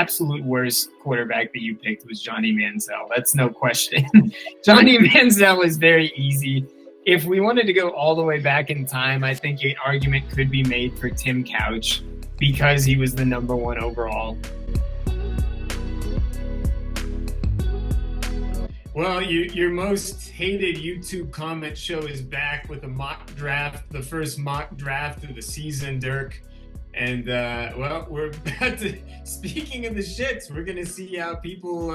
absolute worst quarterback that you picked was Johnny Manziel. That's no question. Johnny Manziel is very easy. If we wanted to go all the way back in time, I think an argument could be made for Tim Couch because he was the number 1 overall. Well, your most hated YouTube comment show is back with a mock draft, the first mock draft of the season, Dirk. And, well, we're about to, speaking of the shits, we're going to see how people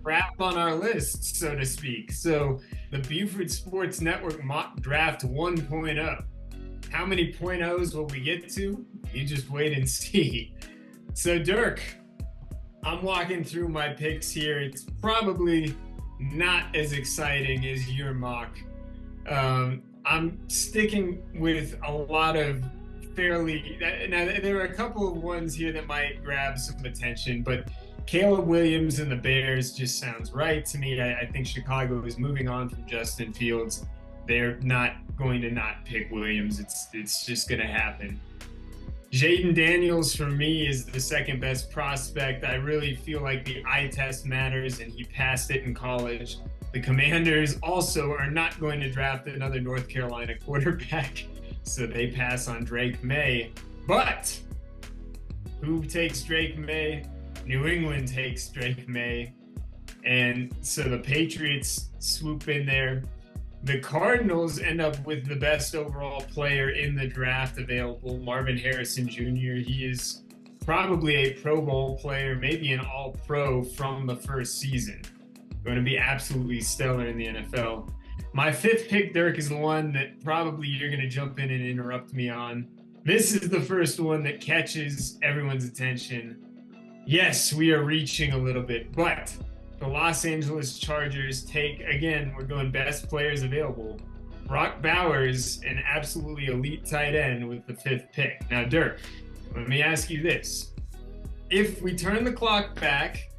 rap on our list, so to speak. So the Buford Sports Network mock draft 1.0. How many .0s will we get to? You just wait and see. So, Dirk, I'm walking through my picks here. It's probably not as exciting as your mock. I'm sticking with a lot of fairly, now there are a couple of ones here that might grab some attention, but Caleb Williams and the Bears just sounds right to me. I think Chicago is moving on from Justin Fields. They're not going to not pick Williams. It's just going to happen. Jaden Daniels for me is the second best prospect. I really feel like the eye test matters, and he passed it in college. The Commanders also are not going to draft another North Carolina quarterback, so they pass on Drake May. But who takes Drake May? New England takes Drake May. And so the Patriots swoop in there. The Cardinals end up with the best overall player in the draft available, Marvin Harrison Jr. He is probably a Pro Bowl player, maybe an All-Pro from the first season. Going to be absolutely stellar in the NFL. My fifth pick, Dirk, is the one that probably you're going to jump in and interrupt me on. This is the first one that catches everyone's attention. Yes, we are reaching a little bit, but the Los Angeles Chargers take, again, we're going best players available, Brock Bowers, an absolutely elite tight end with the fifth pick. Now, Dirk, let me ask you this. If we turn the clock back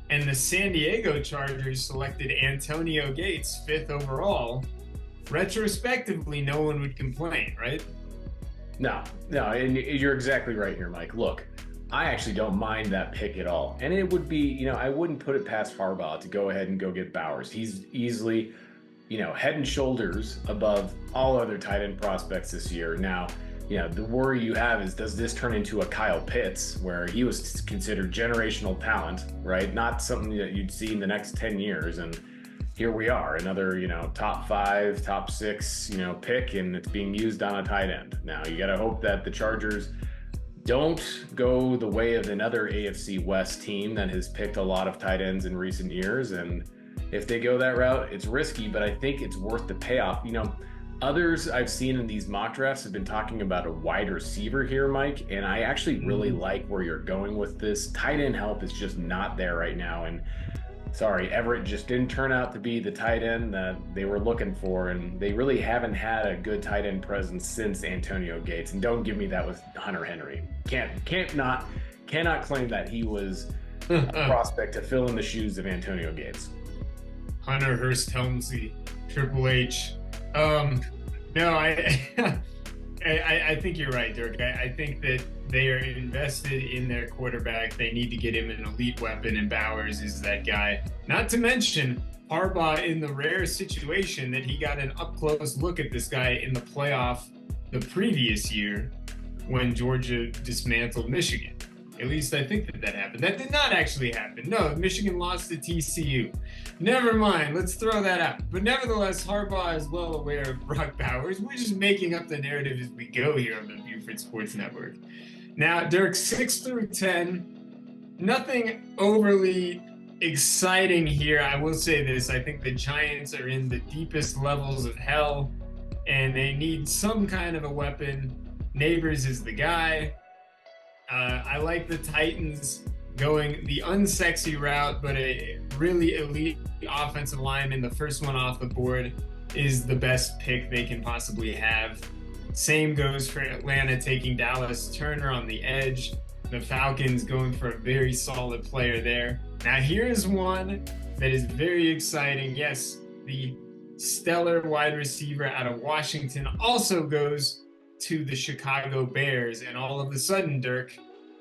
and the San Diego Chargers selected Antonio Gates, fifth overall, retrospectively, no one would complain, right? No, and you're exactly right here, Mike. Look, I actually don't mind that pick at all. And it would be, I wouldn't put it past Harbaugh to go ahead and go get Bowers. He's easily, head and shoulders above all other tight end prospects this year. Now, the worry you have is, does this turn into a Kyle Pitts where he was considered generational talent, right? Not something that you'd see in the next 10 years. And here we are, another, top 5, top 6, pick, and it's being used on a tight end. Now, you got to hope that the Chargers don't go the way of another AFC West team that has picked a lot of tight ends in recent years. And if they go that route, it's risky, but I think it's worth the payoff. Others I've seen in these mock drafts have been talking about a wide receiver here, Mike, and I actually really like where you're going with this. Tight end help is just not there right now. And sorry, Everett just didn't turn out to be the tight end that they were looking for, and they really haven't had a good tight end presence since Antonio Gates. And don't give me that with Hunter Henry. Cannot claim that he was a prospect to fill in the shoes of Antonio Gates. Hunter Hearst Helmsley, Triple H. No, I think you're right, Dirk. I think that they are invested in their quarterback. They need to get him an elite weapon, and Bowers is that guy. Not to mention Harbaugh in the rare situation that he got an up-close look at this guy in the playoff the previous year when Georgia dismantled Michigan. At least I think that happened. That did not actually happen. No, Michigan lost to TCU. Never mind. Let's throw that out. But nevertheless, Harbaugh is well aware of Brock Bowers. We're just making up the narrative as we go here on the Buford Sports Network. Now, Dirk, 6 through 10, nothing overly exciting here. I will say this. I think the Giants are in the deepest levels of hell, and they need some kind of a weapon. Neighbors is the guy. I like the Titans going the unsexy route, but a really elite offensive lineman, the first one off the board, is the best pick they can possibly have. Same goes for Atlanta taking Dallas Turner on the edge. The Falcons going for a very solid player there. Now here's one that is very exciting. Yes, the stellar wide receiver out of Washington also goes to the Chicago Bears, and all of a sudden, Dirk,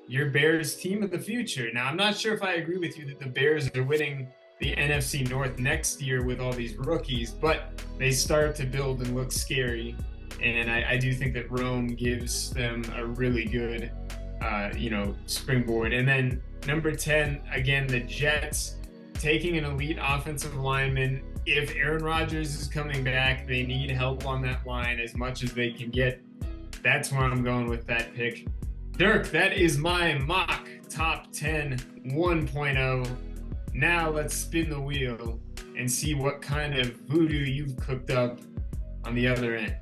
your Bears team of the future. Now, I'm not sure if I agree with you that the Bears are winning the NFC North next year with all these rookies, but they start to build and look scary. And I do think that Rome gives them a really good, springboard. And then number 10, again, the Jets taking an elite offensive lineman. If Aaron Rodgers is coming back, they need help on that line as much as they can get. That's where I'm going with that pick. Dirk, that is my mock top 10 1.0. Now let's spin the wheel and see what kind of voodoo you've cooked up on the other end.